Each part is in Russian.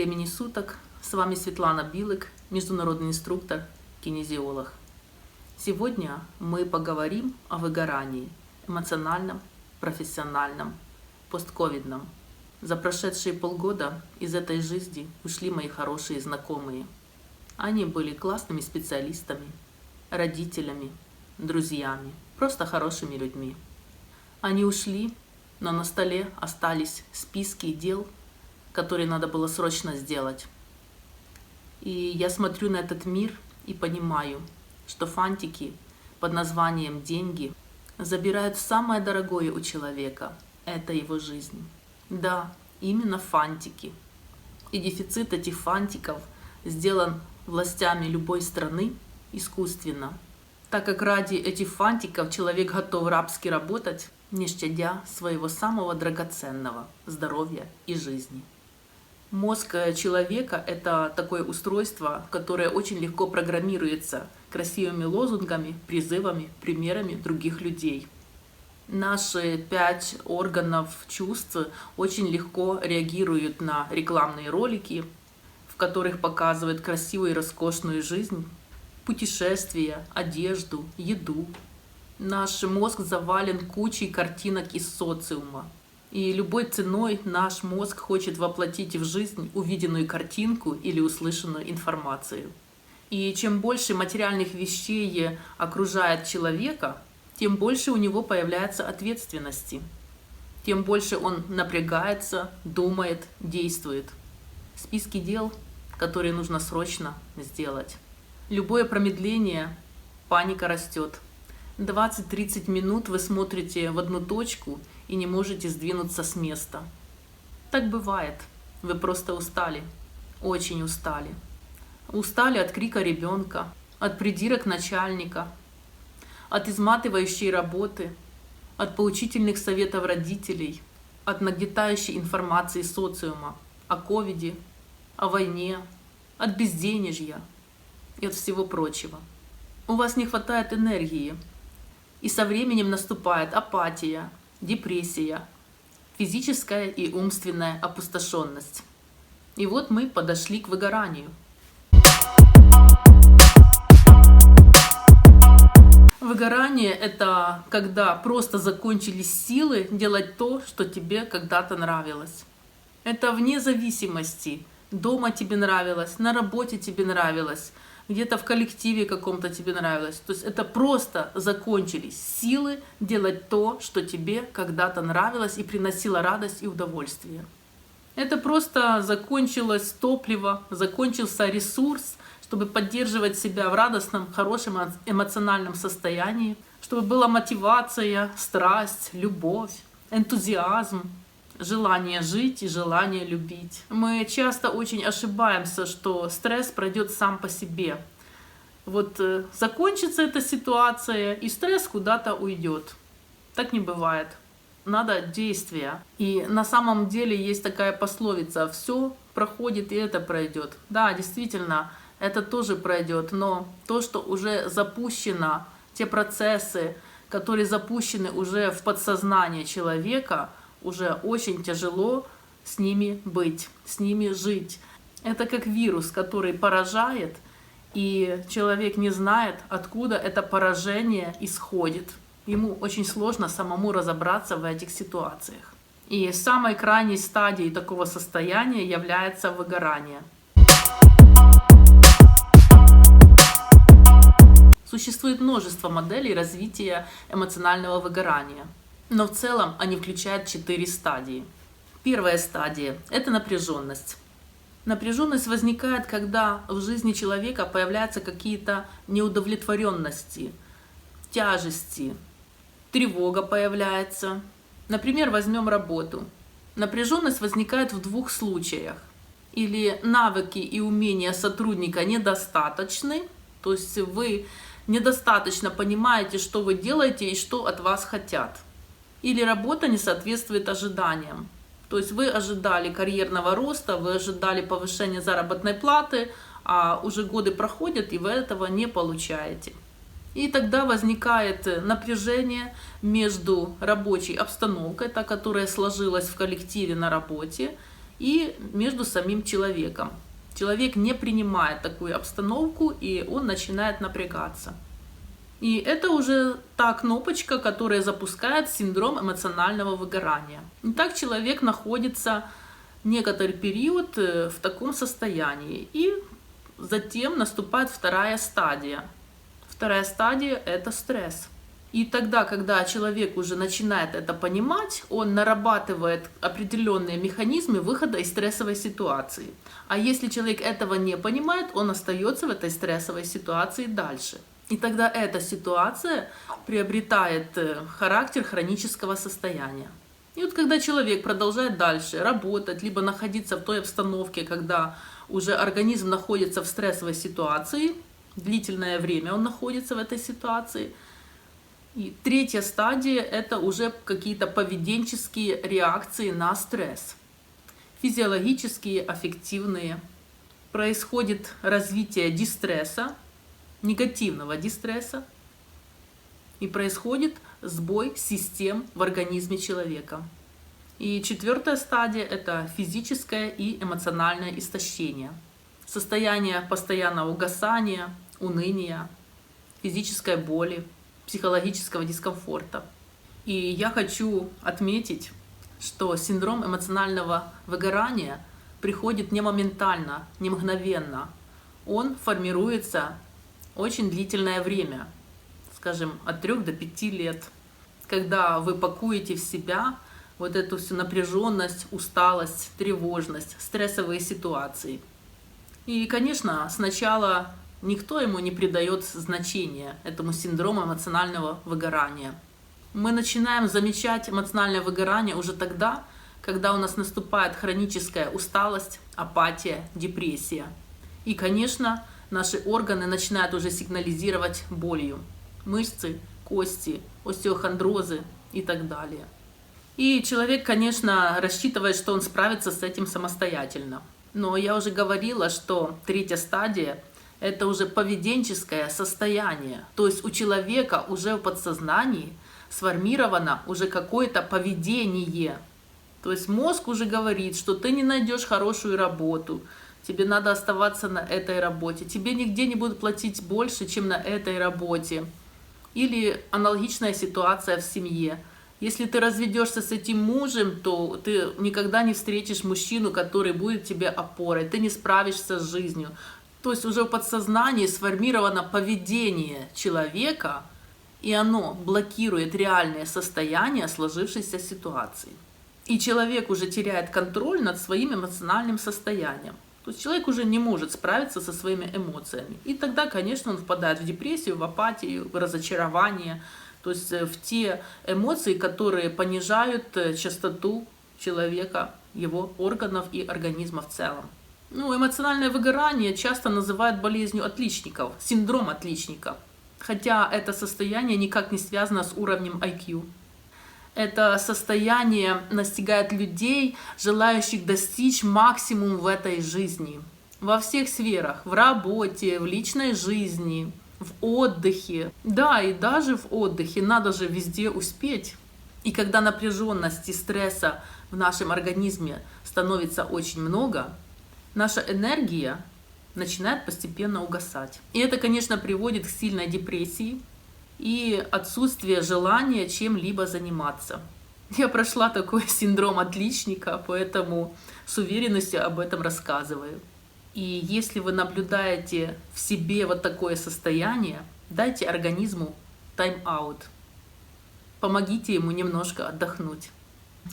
времени суток, с вами Светлана Билык, международный инструктор, кинезиолог. Сегодня мы поговорим о выгорании эмоциональном, профессиональном, постковидном. За прошедшие полгода из этой жизни ушли мои хорошие знакомые. Они были классными специалистами, родителями, друзьями, просто хорошими людьми. Они ушли, но на столе остались списки дел, которые надо было срочно сделать. И я смотрю на этот мир и понимаю, что фантики под названием «деньги» забирают самое дорогое у человека – это его жизнь. Да, именно фантики. И дефицит этих фантиков сделан властями любой страны искусственно, так как ради этих фантиков человек готов рабски работать, не щадя своего самого драгоценного здоровья и жизни. Мозг человека – это такое устройство, которое очень легко программируется красивыми лозунгами, призывами, примерами других людей. Наши 5 органов чувств очень легко реагируют на рекламные ролики, в которых показывают красивую и роскошную жизнь, путешествия, одежду, еду. Наш мозг завален кучей картинок из социума. И любой ценой наш мозг хочет воплотить в жизнь увиденную картинку или услышанную информацию. И чем больше материальных вещей окружает человека, тем больше у него появляется ответственности. Тем больше он напрягается, думает, действует. Списки дел, которые нужно срочно сделать. Любое промедление, паника растет. 20-30 минут вы смотрите в одну точку и не можете сдвинуться с места. Так бывает. Вы просто устали. Очень устали. Устали от крика ребенка, от придирок начальника, от изматывающей работы, от поучительных советов родителей, от нагнетающей информации социума о ковиде, о войне, от безденежья и от всего прочего. У вас не хватает энергии, и со временем наступает апатия, депрессия, физическая и умственная опустошенность. И вот мы подошли к выгоранию. Выгорание – это когда просто закончились силы делать то, что тебе когда-то нравилось. Это вне зависимости. Дома тебе нравилось, на работе тебе нравилось, где-то в коллективе каком-то тебе нравилось. То есть это просто закончились силы делать то, что тебе когда-то нравилось и приносило радость и удовольствие. Это просто закончилось топливо, закончился ресурс, чтобы поддерживать себя в радостном, хорошем эмоциональном состоянии, чтобы была мотивация, страсть, любовь, энтузиазм, желание жить и желание любить. Мы часто очень ошибаемся, что стресс пройдет сам по себе. Вот закончится эта ситуация, и стресс куда-то уйдет. Так не бывает. Надо действия. И на самом деле есть такая пословица: все проходит, и это пройдет. Да, действительно, это тоже пройдет, но то, что уже запущено, те процессы, которые запущены уже в подсознание человека, уже очень тяжело с ними быть, с ними жить. Это как вирус, который поражает, и человек не знает, откуда это поражение исходит. Ему очень сложно самому разобраться в этих ситуациях. И самой крайней стадией такого состояния является выгорание. Существует множество моделей развития эмоционального выгорания. Но в целом они включают 4 стадии. Первая стадия – это напряженность. Напряженность возникает, когда в жизни человека появляются какие-то неудовлетворенности, тяжести, тревога появляется. Например, возьмем работу. Напряженность возникает в 2 случаях. Или навыки и умения сотрудника недостаточны, то есть вы недостаточно понимаете, что вы делаете и что от вас хотят. Или работа не соответствует ожиданиям. То есть вы ожидали карьерного роста, вы ожидали повышения заработной платы, а уже годы проходят, и вы этого не получаете. И тогда возникает напряжение между рабочей обстановкой, та, которая сложилась в коллективе на работе, и между самим человеком. Человек не принимает такую обстановку, и он начинает напрягаться. И это уже та кнопочка, которая запускает синдром эмоционального выгорания. И так человек находится некоторый период в таком состоянии. И затем наступает вторая стадия. Вторая стадия – это стресс. И тогда, когда человек уже начинает это понимать, он нарабатывает определенные механизмы выхода из стрессовой ситуации. А если человек этого не понимает, он остается в этой стрессовой ситуации дальше. И тогда эта ситуация приобретает характер хронического состояния. И вот когда человек продолжает дальше работать, либо находиться в той обстановке, когда уже организм находится в стрессовой ситуации, длительное время он находится в этой ситуации. И третья стадия – это уже какие-то поведенческие реакции на стресс. Физиологические, аффективные. Происходит развитие дистресса, негативного дистресса. И происходит сбой систем в организме человека. И четвертая стадия – это физическое и эмоциональное истощение. Состояние постоянного угасания, уныния, физической боли, психологического дискомфорта. И я хочу отметить, что синдром эмоционального выгорания приходит не моментально, не мгновенно. Он формируется очень длительное время, скажем, от 3 до 5 лет, когда вы пакуете в себя вот эту всю напряженность, усталость, тревожность, стрессовые ситуации. И, конечно, сначала никто ему не придает значения, этому синдрому эмоционального выгорания. Мы начинаем замечать эмоциональное выгорание уже тогда, когда у нас наступает хроническая усталость, апатия, депрессия. И, конечно, наши органы начинают уже сигнализировать болью. Мышцы, кости, остеохондрозы и так далее. И человек, конечно, рассчитывает, что он справится с этим самостоятельно. Но я уже говорила, что третья стадия – это уже поведенческое состояние. То есть у человека уже в подсознании сформировано уже какое-то поведение. То есть мозг уже говорит, что ты не найдешь хорошую работу, тебе надо оставаться на этой работе, тебе нигде не будут платить больше, чем на этой работе. Или аналогичная ситуация в семье. Если ты разведешься с этим мужем, то ты никогда не встретишь мужчину, который будет тебе опорой, ты не справишься с жизнью. То есть уже в подсознании сформировано поведение человека, и оно блокирует реальное состояние сложившейся ситуации. И человек уже теряет контроль над своим эмоциональным состоянием. То есть человек уже не может справиться со своими эмоциями. И тогда, конечно, он впадает в депрессию, в апатию, в разочарование. То есть в те эмоции, которые понижают частоту человека, его органов и организма в целом. Эмоциональное выгорание часто называют болезнью отличников, синдром отличника. Хотя это состояние никак не связано с уровнем IQ. Это состояние настигает людей, желающих достичь максимум в этой жизни. Во всех сферах, в работе, в личной жизни, в отдыхе. Да, и даже в отдыхе надо же везде успеть. И когда напряженности, стресса в нашем организме становится очень много, наша энергия начинает постепенно угасать. И это, конечно, приводит к сильной депрессии и отсутствию желания чем-либо заниматься. Я прошла такой синдром отличника, поэтому с уверенностью об этом рассказываю. И если вы наблюдаете в себе вот такое состояние, дайте организму тайм-аут. Помогите ему немножко отдохнуть.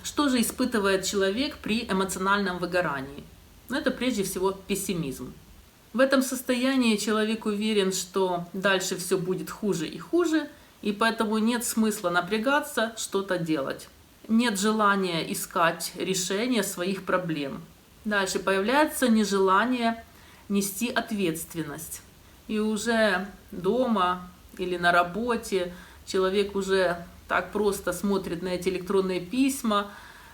Что же испытывает человек при эмоциональном выгорании? Это прежде всего пессимизм. В этом состоянии человек уверен, что дальше все будет хуже и хуже, и поэтому нет смысла напрягаться, что-то делать. Нет желания искать решение своих проблем. Дальше появляется нежелание нести ответственность. И уже дома или на работе человек уже так просто смотрит на эти электронные письма,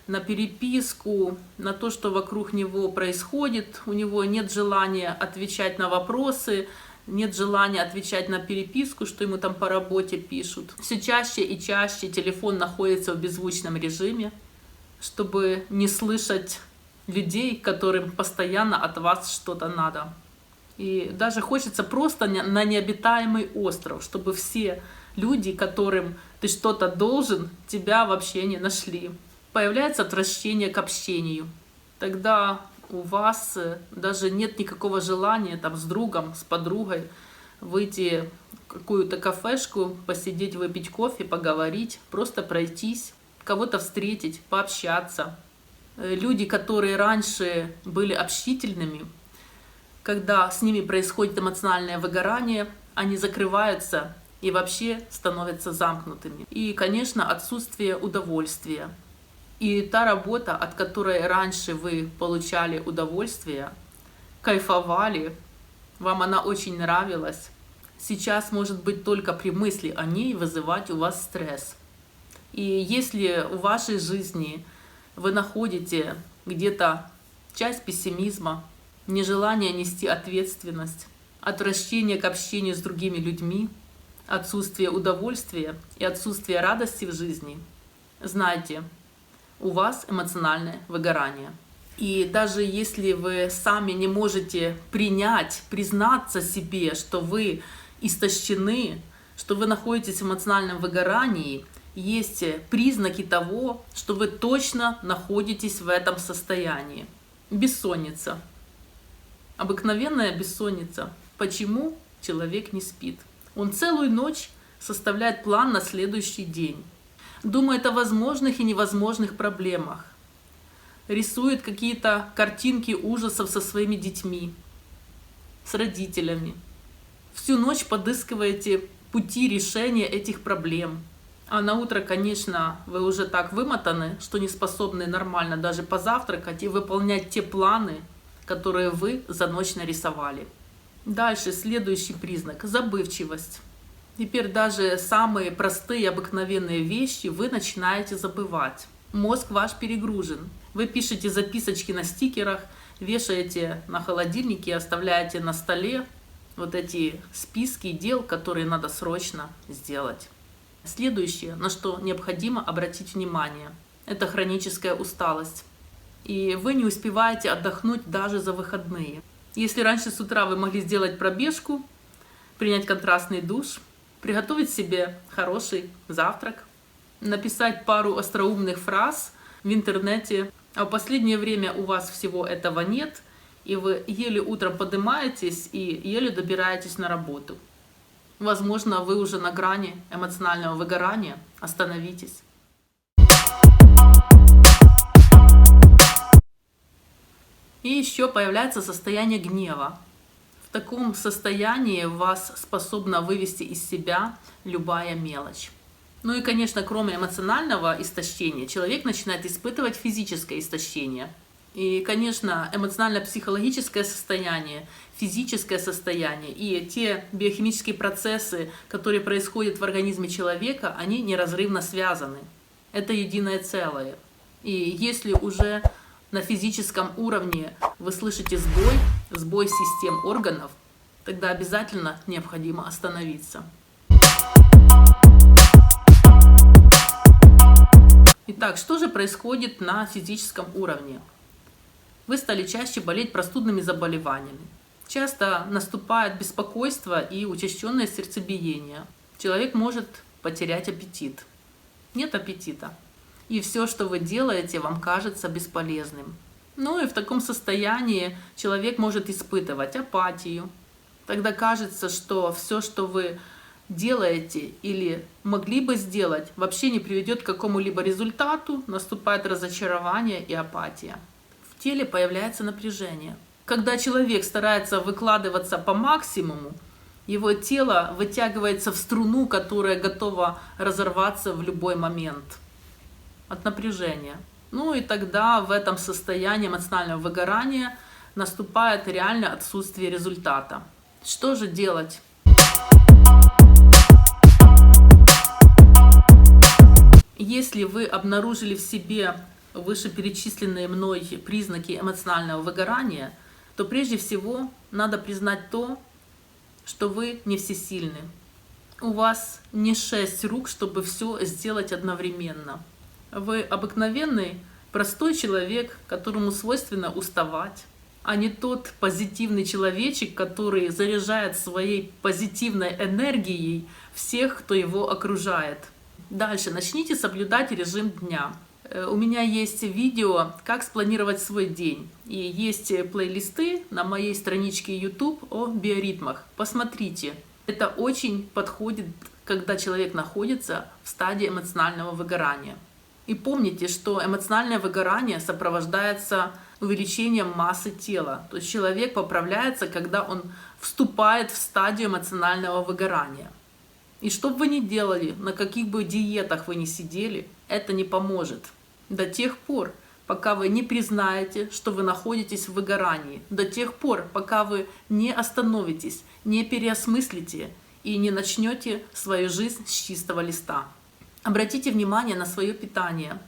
на переписку, на то, что вокруг него происходит. У него нет желания отвечать на вопросы, нет желания отвечать на переписку, что ему там по работе пишут. Все чаще и чаще телефон находится в беззвучном режиме, чтобы не слышать людей, которым постоянно от вас что-то надо. И даже хочется просто на необитаемый остров, чтобы все люди, которым ты что-то должен, тебя вообще не нашли. Появляется отвращение к общению. Тогда у вас даже нет никакого желания там с другом, с подругой выйти в какую-то кафешку, посидеть, выпить кофе, поговорить, просто пройтись, кого-то встретить, пообщаться. Люди, которые раньше были общительными, когда с ними происходит эмоциональное выгорание, они закрываются и вообще становятся замкнутыми. И, конечно, отсутствие удовольствия. И та работа, от которой раньше вы получали удовольствие, кайфовали, вам она очень нравилась, сейчас может быть только при мысли о ней вызывать у вас стресс. И если в вашей жизни вы находите где-то часть пессимизма, нежелание нести ответственность, отвращение к общению с другими людьми, отсутствие удовольствия и отсутствие радости в жизни, знайте, у вас эмоциональное выгорание. И даже если вы сами не можете признаться себе, что вы истощены, что вы находитесь в эмоциональном выгорании, есть признаки того, что вы точно находитесь в этом состоянии. Бессонница. Обыкновенная бессонница. Почему человек не спит? Он целую ночь составляет план на следующий день. Думает о возможных и невозможных проблемах. Рисует какие-то картинки ужасов со своими детьми, с родителями. Всю ночь подыскиваете пути решения этих проблем. А на утро, конечно, вы уже так вымотаны, что не способны нормально даже позавтракать и выполнять те планы, которые вы за ночь нарисовали. Дальше следующий признак – забывчивость. Теперь даже самые простые обыкновенные вещи вы начинаете забывать. Мозг ваш перегружен. Вы пишете записочки на стикерах, вешаете на холодильнике, оставляете на столе вот эти списки дел, которые надо срочно сделать. Следующее, на что необходимо обратить внимание, это хроническая усталость. И вы не успеваете отдохнуть даже за выходные. Если раньше с утра вы могли сделать пробежку, принять контрастный душ, приготовить себе хороший завтрак, написать пару остроумных фраз в интернете, а в последнее время у вас всего этого нет, и вы еле утром поднимаетесь и еле добираетесь на работу. Возможно, вы уже на грани эмоционального выгорания. Остановитесь. И еще появляется состояние гнева. В таком состоянии вас способна вывести из себя любая мелочь. Ну и, конечно, кроме эмоционального истощения, человек начинает испытывать физическое истощение. И, конечно, эмоционально-психологическое состояние, физическое состояние и те биохимические процессы, которые происходят в организме человека, они неразрывно связаны. Это единое целое. И если уже на физическом уровне вы слышите сбой систем органов, тогда обязательно необходимо остановиться. Итак, что же происходит на физическом уровне? Вы стали чаще болеть простудными заболеваниями. Часто наступает беспокойство и учащенное сердцебиение. Человек может потерять аппетит. Нет аппетита. И все, что вы делаете, вам кажется бесполезным. Ну и в таком состоянии человек может испытывать апатию. Тогда кажется, что все, что вы делаете или могли бы сделать, вообще не приведет к какому-либо результату, наступает разочарование и апатия. В теле появляется напряжение. Когда человек старается выкладываться по максимуму, его тело вытягивается в струну, которая готова разорваться в любой момент от напряжения. Ну и тогда в этом состоянии эмоционального выгорания наступает реально отсутствие результата. Что же делать? Если вы обнаружили в себе вышеперечисленные мной признаки эмоционального выгорания, то прежде всего надо признать то, что вы не всесильны. У вас не 6 рук, чтобы все сделать одновременно. Вы обыкновенный Простой человек, которому свойственно уставать, а не тот позитивный человечек, который заряжает своей позитивной энергией всех, кто его окружает. Дальше начните соблюдать режим дня. У меня есть видео, как спланировать свой день. И есть плейлисты на моей страничке YouTube о биоритмах. Посмотрите. Это очень подходит, когда человек находится в стадии эмоционального выгорания. И помните, что эмоциональное выгорание сопровождается увеличением массы тела. То есть человек поправляется, когда он вступает в стадию эмоционального выгорания. И что бы вы ни делали, на каких бы диетах вы ни сидели, это не поможет. До тех пор, пока вы не признаете, что вы находитесь в выгорании. До тех пор, пока вы не остановитесь, не переосмыслите и не начнете свою жизнь с чистого листа. Обратите внимание на свое питание.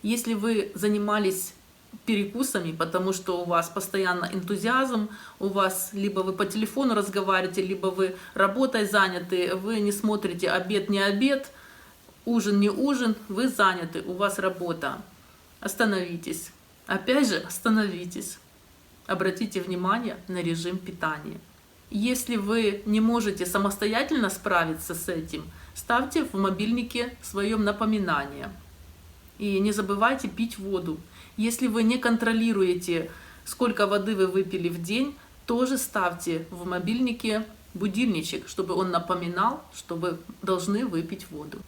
Если вы занимались перекусами, потому что у вас постоянно энтузиазм, у вас либо вы по телефону разговариваете, либо вы работой заняты, вы не смотрите обед, не обед, ужин, не ужин, вы заняты, у вас работа. Остановитесь. Опять же, остановитесь. Обратите внимание на режим питания. Если вы не можете самостоятельно справиться с этим, ставьте в мобильнике своем напоминание. И не забывайте пить воду. Если вы не контролируете, сколько воды вы выпили в день, тоже ставьте в мобильнике будильничек, чтобы он напоминал, что вы должны выпить воду.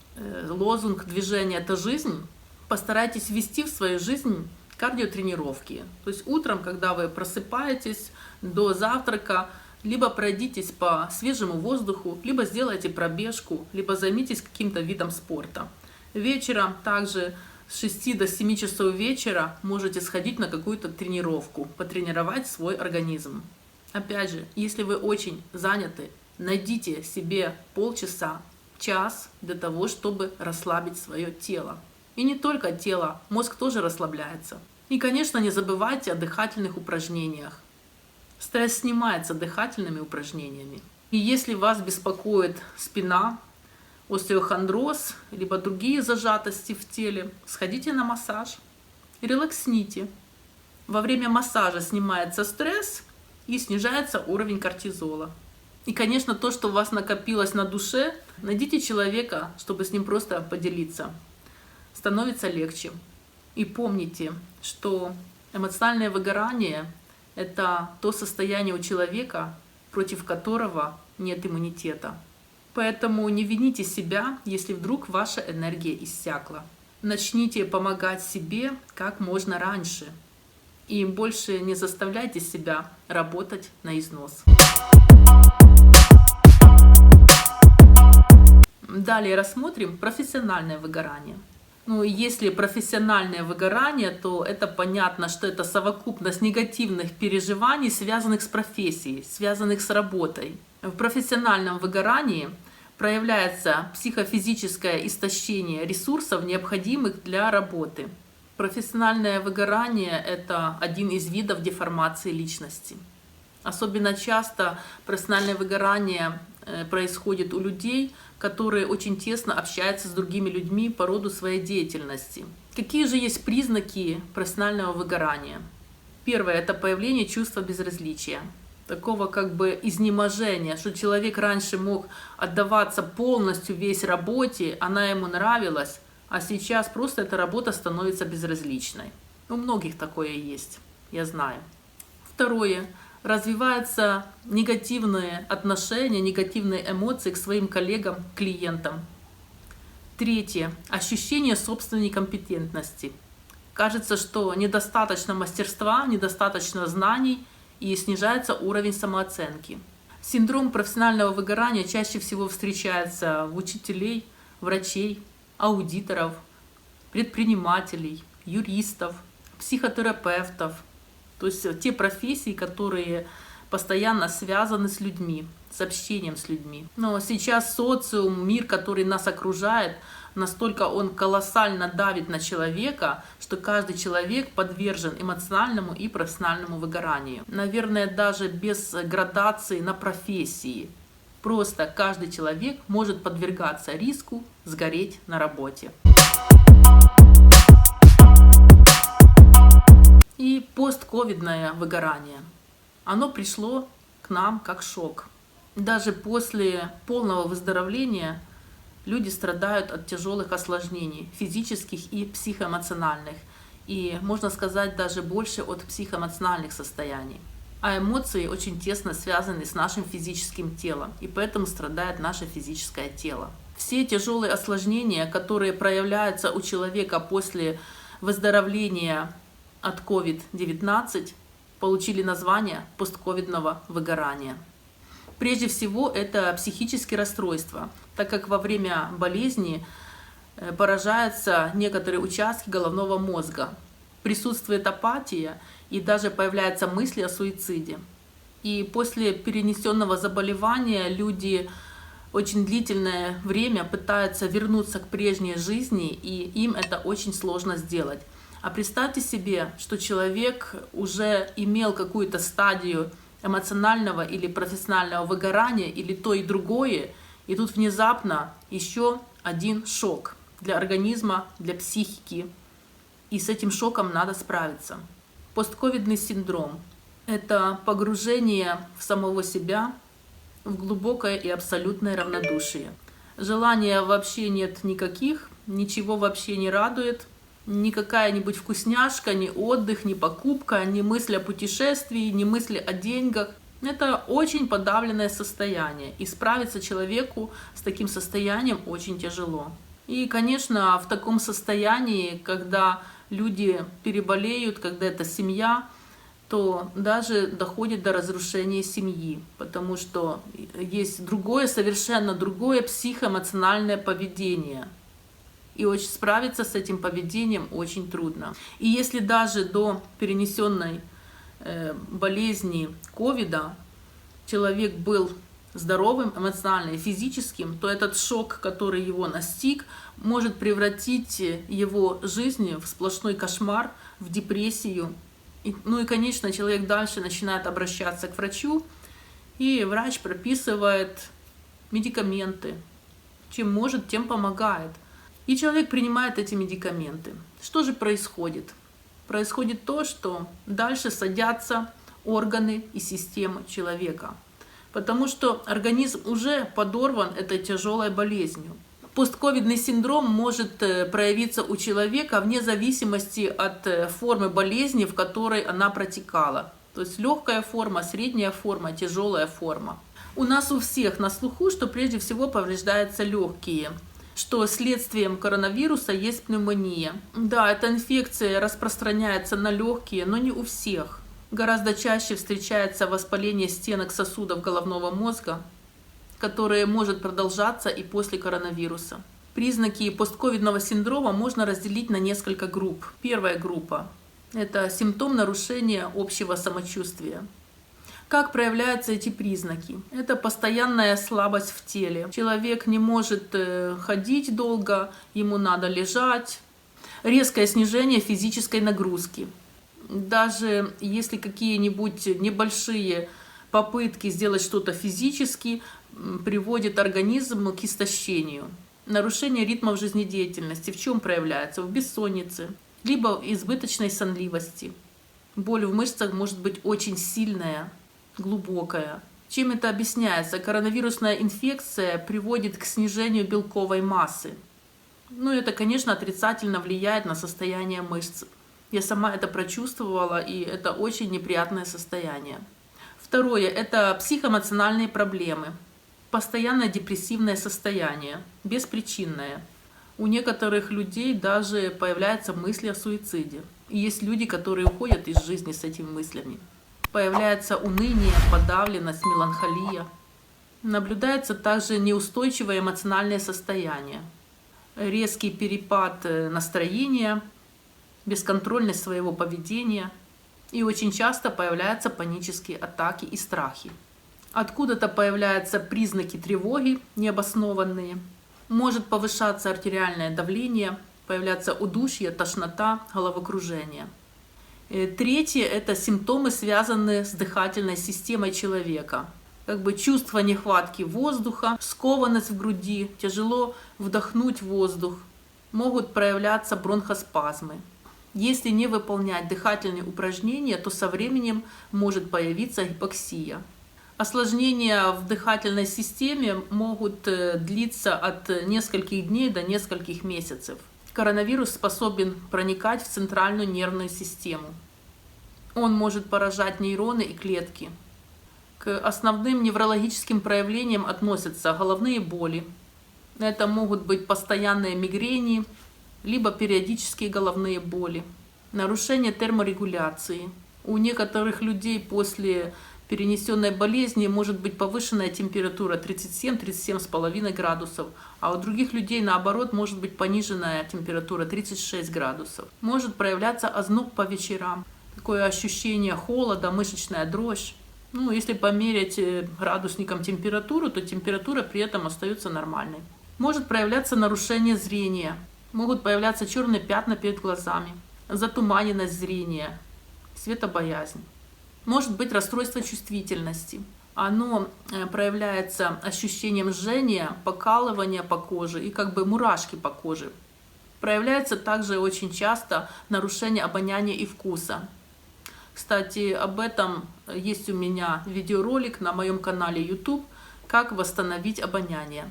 Лозунг «Движение – это жизнь». Постарайтесь ввести в свою жизнь кардиотренировки. То есть утром, когда вы просыпаетесь, до завтрака, либо пройдитесь по свежему воздуху, либо сделайте пробежку, либо займитесь каким-то видом спорта. Вечером также с 6 до 7 часов вечера можете сходить на какую-то тренировку, потренировать свой организм. Опять же, если вы очень заняты, найдите себе полчаса, час для того, чтобы расслабить свое тело. И не только тело, мозг тоже расслабляется. И, конечно, не забывайте о дыхательных упражнениях. Стресс снимается дыхательными упражнениями. И если вас беспокоит спина, остеохондроз, либо другие зажатости в теле, сходите на массаж и релаксните. Во время массажа снимается стресс и снижается уровень кортизола. И, конечно, то, что у вас накопилось на душе, найдите человека, чтобы с ним просто поделиться. Становится легче. И помните, что эмоциональное выгорание – это то состояние у человека, против которого нет иммунитета. Поэтому не вините себя, если вдруг ваша энергия иссякла. Начните помогать себе как можно раньше. И больше не заставляйте себя работать на износ. Далее рассмотрим профессиональное выгорание. Если профессиональное выгорание, то это понятно, что это совокупность негативных переживаний, связанных с профессией, связанных с работой. В профессиональном выгорании проявляется психофизическое истощение ресурсов, необходимых для работы. Профессиональное выгорание – это один из видов деформации личности. Особенно часто профессиональное выгорание происходит у людей, которые очень тесно общаются с другими людьми по роду своей деятельности. Какие же есть признаки профессионального выгорания? Первое – это появление чувства безразличия. Такого как бы изнеможения, что человек раньше мог отдаваться полностью весь работе, она ему нравилась, а сейчас просто эта работа становится безразличной. У многих такое есть, я знаю. Второе. Развиваются негативные отношения, негативные эмоции к своим коллегам, клиентам. Третье. Ощущение собственной некомпетентности. Кажется, что недостаточно мастерства, недостаточно знаний, и снижается уровень самооценки. Синдром профессионального выгорания чаще всего встречается у учителей, врачей, аудиторов, предпринимателей, юристов, психотерапевтов. То есть те профессии, которые постоянно связаны с людьми, с общением с людьми. Но сейчас социум, мир, который нас окружает, настолько он колоссально давит на человека, что каждый человек подвержен эмоциональному и профессиональному выгоранию. Наверное, даже без градации на профессии. Просто каждый человек может подвергаться риску сгореть на работе. И постковидное выгорание. Оно пришло к нам как шок. Даже после полного выздоровления люди страдают от тяжелых осложнений, физических и психоэмоциональных. И, можно сказать, даже больше от психоэмоциональных состояний. А эмоции очень тесно связаны с нашим физическим телом, и поэтому страдает наше физическое тело. Все тяжелые осложнения, которые проявляются у человека после выздоровления от COVID-19, получили название постковидного выгорания. Прежде всего, это психические расстройства, так как во время болезни поражаются некоторые участки головного мозга, присутствует апатия и даже появляются мысли о суициде. И после перенесенного заболевания люди очень длительное время пытаются вернуться к прежней жизни, и им это очень сложно сделать. А представьте себе, что человек уже имел какую-то стадию эмоционального или профессионального выгорания, или то и другое, и тут внезапно еще один шок для организма, для психики. И с этим шоком надо справиться. Постковидный синдром – это погружение в самого себя, в глубокое и абсолютное равнодушие. Желания вообще нет никаких, ничего вообще не радует, ни какая-нибудь вкусняшка, ни отдых, ни покупка, ни мысль о путешествии, ни мысли о деньгах. Это очень подавленное состояние, и справиться человеку с таким состоянием очень тяжело. И, конечно, в таком состоянии, когда люди переболеют, когда это семья, то даже доходит до разрушения семьи, потому что есть совершенно другое психоэмоциональное поведение. И очень справиться с этим поведением очень трудно. И если даже до перенесенной болезни ковида человек был здоровым, эмоционально и физическим, то этот шок, который его настиг, может превратить его жизнь в сплошной кошмар, в депрессию. Ну и, конечно, человек дальше начинает обращаться к врачу, и врач прописывает медикаменты. Чем может, тем помогает. И человек принимает эти медикаменты. Что же происходит? Происходит то, что дальше садятся органы и системы человека. Потому что организм уже подорван этой тяжелой болезнью. Постковидный синдром может проявиться у человека вне зависимости от формы болезни, в которой она протекала. То есть легкая форма, средняя форма, тяжелая форма. У нас у всех на слуху, что прежде всего повреждаются легкие, что следствием коронавируса есть пневмония. Да, эта инфекция распространяется на легкие, но не у всех. Гораздо чаще встречается воспаление стенок сосудов головного мозга, которое может продолжаться и после коронавируса. Признаки постковидного синдрома можно разделить на несколько групп. Первая группа – это симптом нарушения общего самочувствия. Как проявляются эти признаки? Это постоянная слабость в теле. Человек не может ходить долго, ему надо лежать. Резкое снижение физической нагрузки. Даже если какие-нибудь небольшие попытки сделать что-то физически приводит организм к истощению. Нарушение ритмов жизнедеятельности в чем проявляется? В бессоннице, либо в избыточной сонливости. Боль в мышцах может быть очень сильная, глубокая. Чем это объясняется? Коронавирусная инфекция приводит к снижению белковой массы. Ну, это, конечно, отрицательно влияет на состояние мышц. Я сама это прочувствовала, и это очень неприятное состояние. Второе – это психоэмоциональные проблемы. Постоянное депрессивное состояние, беспричинное. У некоторых людей даже появляются мысли о суициде. И есть люди, которые уходят из жизни с этими мыслями. Появляется уныние, подавленность, меланхолия. Наблюдается также неустойчивое эмоциональное состояние. Резкий перепад настроения, бесконтрольность своего поведения. И очень часто появляются панические атаки и страхи. Откуда-то появляются признаки тревоги необоснованные. Может повышаться артериальное давление, появляться удушье, тошнота, головокружение. Третье – это симптомы, связанные с дыхательной системой человека. Чувство нехватки воздуха, скованность в груди, тяжело вдохнуть воздух. Могут проявляться бронхоспазмы. Если не выполнять дыхательные упражнения, то со временем может появиться гипоксия. Осложнения в дыхательной системе могут длиться от нескольких дней до нескольких месяцев. Коронавирус способен проникать в центральную нервную систему. Он может поражать нейроны и клетки. К основным неврологическим проявлениям относятся головные боли. Это могут быть постоянные мигрени, либо периодические головные боли, нарушение терморегуляции. У некоторых людей после перенесенной болезни может быть повышенная температура 37-37,5 градусов, а у других людей, наоборот, может быть пониженная температура 36 градусов. Может проявляться озноб по вечерам, такое ощущение холода, мышечная дрожь. Если померить градусником температуру, то температура при этом остается нормальной. Может проявляться нарушение зрения, могут появляться черные пятна перед глазами, затуманенность зрения, светобоязнь. Может быть расстройство чувствительности. Оно проявляется ощущением жжения, покалывания по коже и мурашки по коже. Проявляется также очень часто нарушение обоняния и вкуса. Кстати, об этом есть у меня видеоролик на моем канале YouTube «Как восстановить обоняние».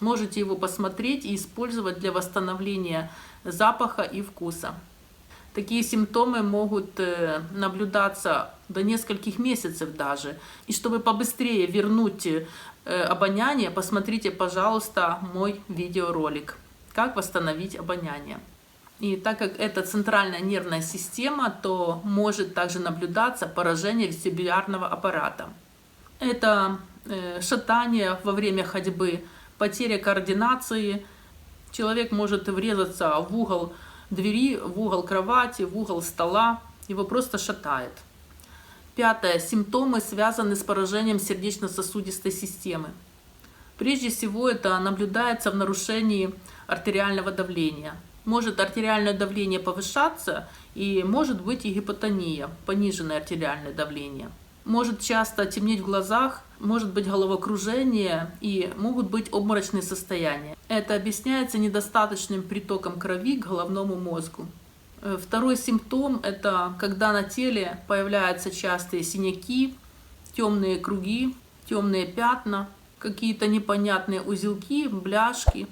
Можете его посмотреть и использовать для восстановления запаха и вкуса. Такие симптомы могут наблюдаться до нескольких месяцев даже. И чтобы побыстрее вернуть обоняние, посмотрите, пожалуйста, мой видеоролик «Как восстановить обоняние». И так как это центральная нервная система, то может также наблюдаться поражение вестибулярного аппарата. Это шатание во время ходьбы, потеря координации. Человек может врезаться в угол двери, в угол кровати, в угол стола. Его просто шатает. 5. Симптомы связаны с поражением сердечно-сосудистой системы. Прежде всего это наблюдается в нарушении артериального давления. Может артериальное давление повышаться, и может быть и гипотония, пониженное артериальное давление. Может часто темнеть в глазах, может быть головокружение и могут быть обморочные состояния. Это объясняется недостаточным притоком крови к головному мозгу. Второй симптом – это когда на теле появляются частые синяки, темные круги, темные пятна, какие-то непонятные узелки, бляшки.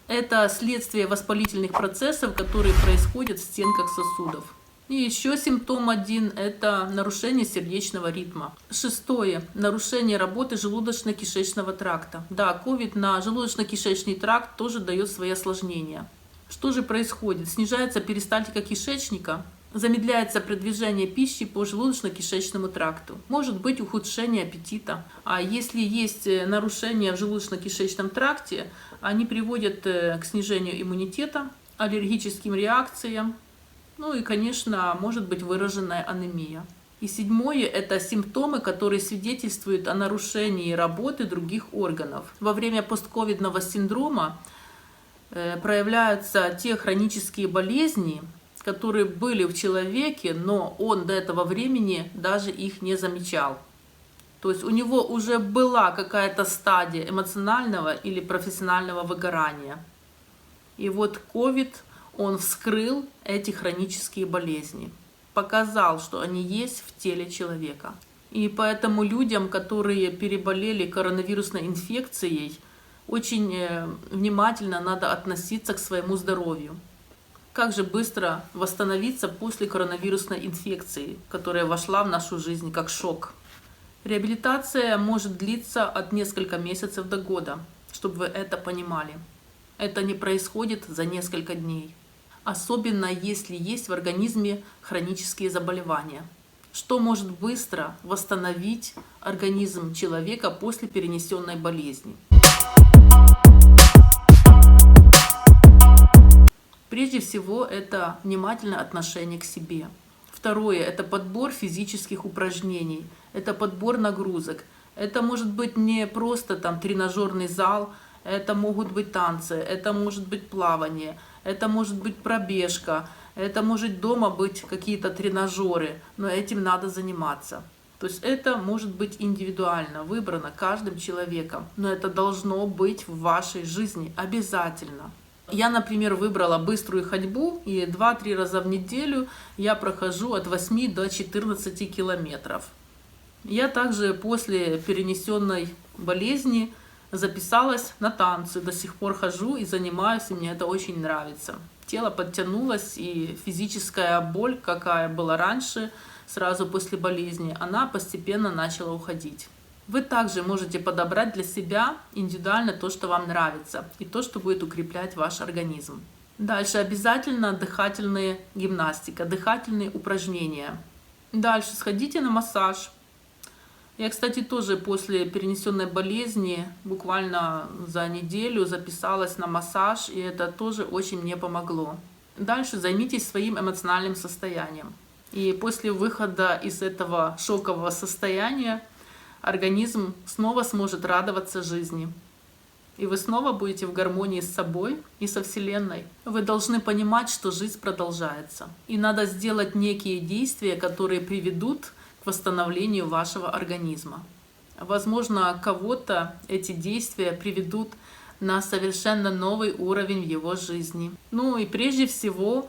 Это следствие воспалительных процессов, которые происходят в стенках сосудов. И еще симптом один – это нарушение сердечного ритма. 6. Нарушение работы желудочно-кишечного тракта. Да, COVID на желудочно-кишечный тракт тоже дает свои осложнения. Что же происходит? Снижается перистальтика кишечника, замедляется продвижение пищи по желудочно-кишечному тракту. Может быть ухудшение аппетита. А если есть нарушения в желудочно-кишечном тракте, они приводят к снижению иммунитета, аллергическим реакциям. И, конечно, может быть выраженная анемия. И 7. Это симптомы, которые свидетельствуют о нарушении работы других органов. Во время постковидного синдрома проявляются те хронические болезни, которые были в человеке, но он до этого времени даже их не замечал. То есть у него уже была какая-то стадия эмоционального или профессионального выгорания. И вот COVID, он вскрыл эти хронические болезни, показал, что они есть в теле человека. И поэтому людям, которые переболели коронавирусной инфекцией, очень внимательно надо относиться к своему здоровью. Как же быстро восстановиться после коронавирусной инфекции, которая вошла в нашу жизнь как шок? Реабилитация может длиться от нескольких месяцев до года, чтобы вы это понимали. Это не происходит за несколько дней. Особенно если есть в организме хронические заболевания. Что может быстро восстановить организм человека после перенесенной болезни? Прежде всего, это внимательное отношение к себе. 2. Это подбор физических упражнений, это подбор нагрузок. Это может быть не просто тренажерный зал, это могут быть танцы, это может быть плавание, это может быть пробежка, это может дома быть какие-то тренажеры, но этим надо заниматься. То есть это может быть индивидуально, выбрано каждым человеком, но это должно быть в вашей жизни обязательно. Я, например, выбрала быструю ходьбу, и 2-3 раза в неделю я прохожу от 8 до 14 километров. Я также после перенесенной болезни записалась на танцы. До сих пор хожу и занимаюсь, и мне это очень нравится. Тело подтянулось, и физическая боль, какая была раньше, сразу после болезни, она постепенно начала уходить. Вы также можете подобрать для себя индивидуально то, что вам нравится, и то, что будет укреплять ваш организм. Дальше обязательно дыхательная гимнастика, дыхательные упражнения. Дальше сходите на массаж. Я, кстати, тоже после перенесенной болезни буквально за неделю записалась на массаж, и это тоже очень мне помогло. Дальше займитесь своим эмоциональным состоянием. И после выхода из этого шокового состояния организм снова сможет радоваться жизни. И вы снова будете в гармонии с собой и со Вселенной. Вы должны понимать, что жизнь продолжается. И надо сделать некие действия, которые приведут к восстановлению вашего организма. Возможно, кого-то эти действия приведут на совершенно новый уровень в его жизни. Ну и прежде всего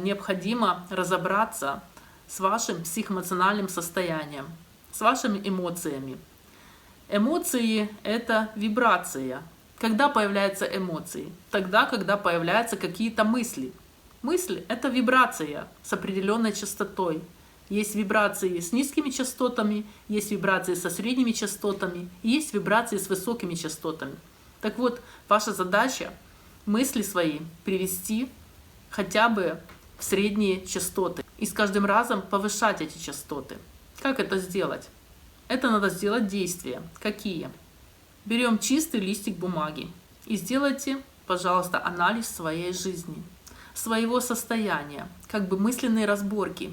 необходимо разобраться с вашим психоэмоциональным состоянием, с вашими эмоциями. Эмоции — это вибрация. Когда появляются эмоции? Тогда, когда появляются какие-то мысли. Мысль — это вибрация с определенной частотой. Есть вибрации с низкими частотами, есть вибрации со средними частотами, и есть вибрации с высокими частотами. Так вот, ваша задача мысли свои привести хотя бы в средние частоты. И с каждым разом повышать эти частоты. Как это сделать? Это надо сделать действия. Какие? Берем чистый листик бумаги и сделайте, пожалуйста, анализ своей жизни, своего состояния, как бы мысленные разборки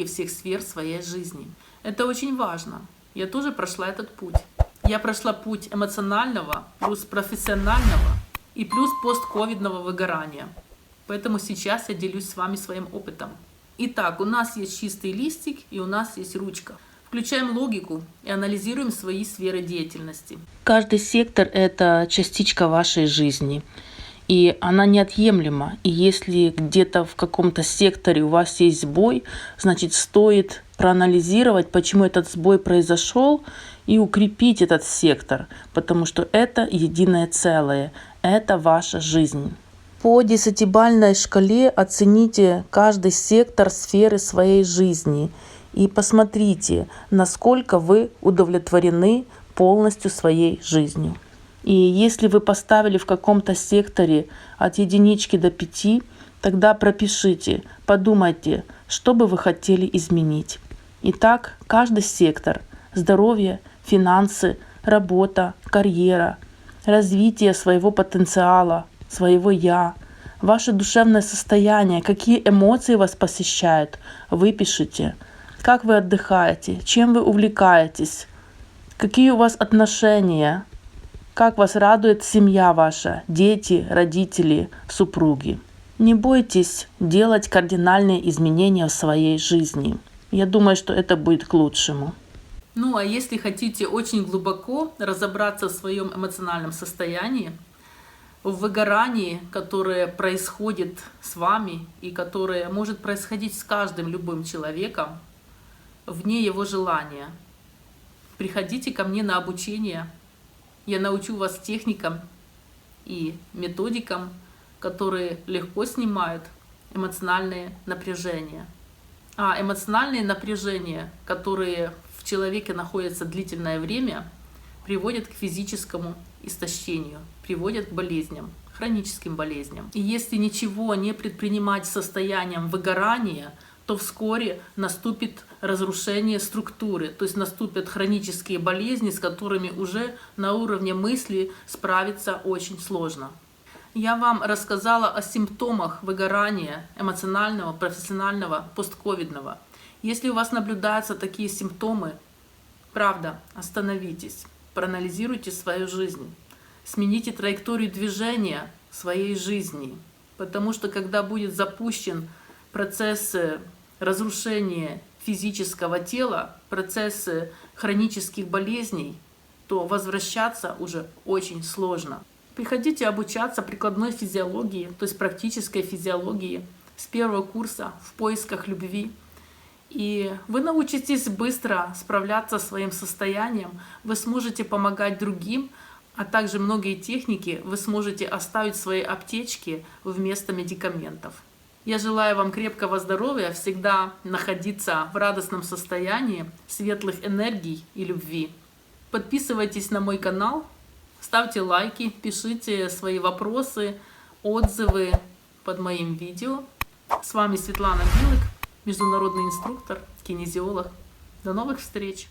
всех сфер своей жизни. Это очень важно. Я тоже прошла этот путь. Я прошла путь эмоционального, плюс профессионального и плюс постковидного выгорания. Поэтому сейчас я делюсь с вами своим опытом. Итак, у нас есть чистый листик и у нас есть ручка. Включаем логику и анализируем свои сферы деятельности. Каждый сектор — это частичка вашей жизни. И она неотъемлема. И если где-то в каком-то секторе у вас есть сбой, значит, стоит проанализировать, почему этот сбой произошел, и укрепить этот сектор, потому что это единое целое, это ваша жизнь. По 10-бальной шкале оцените каждый сектор сферы своей жизни и посмотрите, насколько вы удовлетворены полностью своей жизнью. И если вы поставили в каком-то секторе от 1 до 5, тогда пропишите, подумайте, что бы вы хотели изменить. Итак, каждый сектор – здоровье, финансы, работа, карьера, развитие своего потенциала, своего «я», ваше душевное состояние, какие эмоции вас посещают, выпишите, как вы отдыхаете, чем вы увлекаетесь, какие у вас отношения, как вас радует семья ваша, дети, родители, супруги. Не бойтесь делать кардинальные изменения в своей жизни. Я думаю, что это будет к лучшему. Ну а если хотите очень глубоко разобраться в своем эмоциональном состоянии, в выгорании, которое происходит с вами и которое может происходить с каждым любым человеком, вне его желания, приходите ко мне на обучение. Я научу вас техникам и методикам, которые легко снимают эмоциональные напряжения. А эмоциональные напряжения, которые в человеке находятся длительное время, приводят к физическому истощению, приводят к болезням, хроническим болезням. И если ничего не предпринимать с состоянием выгорания, то вскоре наступит разрушение структуры, то есть наступят хронические болезни, с которыми уже на уровне мысли справиться очень сложно. Я вам рассказала о симптомах выгорания эмоционального, профессионального, постковидного. Если у вас наблюдаются такие симптомы, правда, остановитесь, проанализируйте свою жизнь, смените траекторию движения своей жизни, потому что когда будет запущен процесс разрушения физического тела, процесс хронических болезней, то возвращаться уже очень сложно. Приходите обучаться прикладной физиологии, то есть практической физиологии с первого курса в поисках любви. И вы научитесь быстро справляться со своим состоянием, вы сможете помогать другим, а также многие техники вы сможете оставить в своей аптечке вместо медикаментов. Я желаю вам крепкого здоровья, всегда находиться в радостном состоянии, светлых энергий и любви. Подписывайтесь на мой канал, ставьте лайки, пишите свои вопросы, отзывы под моим видео. С вами Светлана Билык, международный инструктор, кинезиолог. До новых встреч!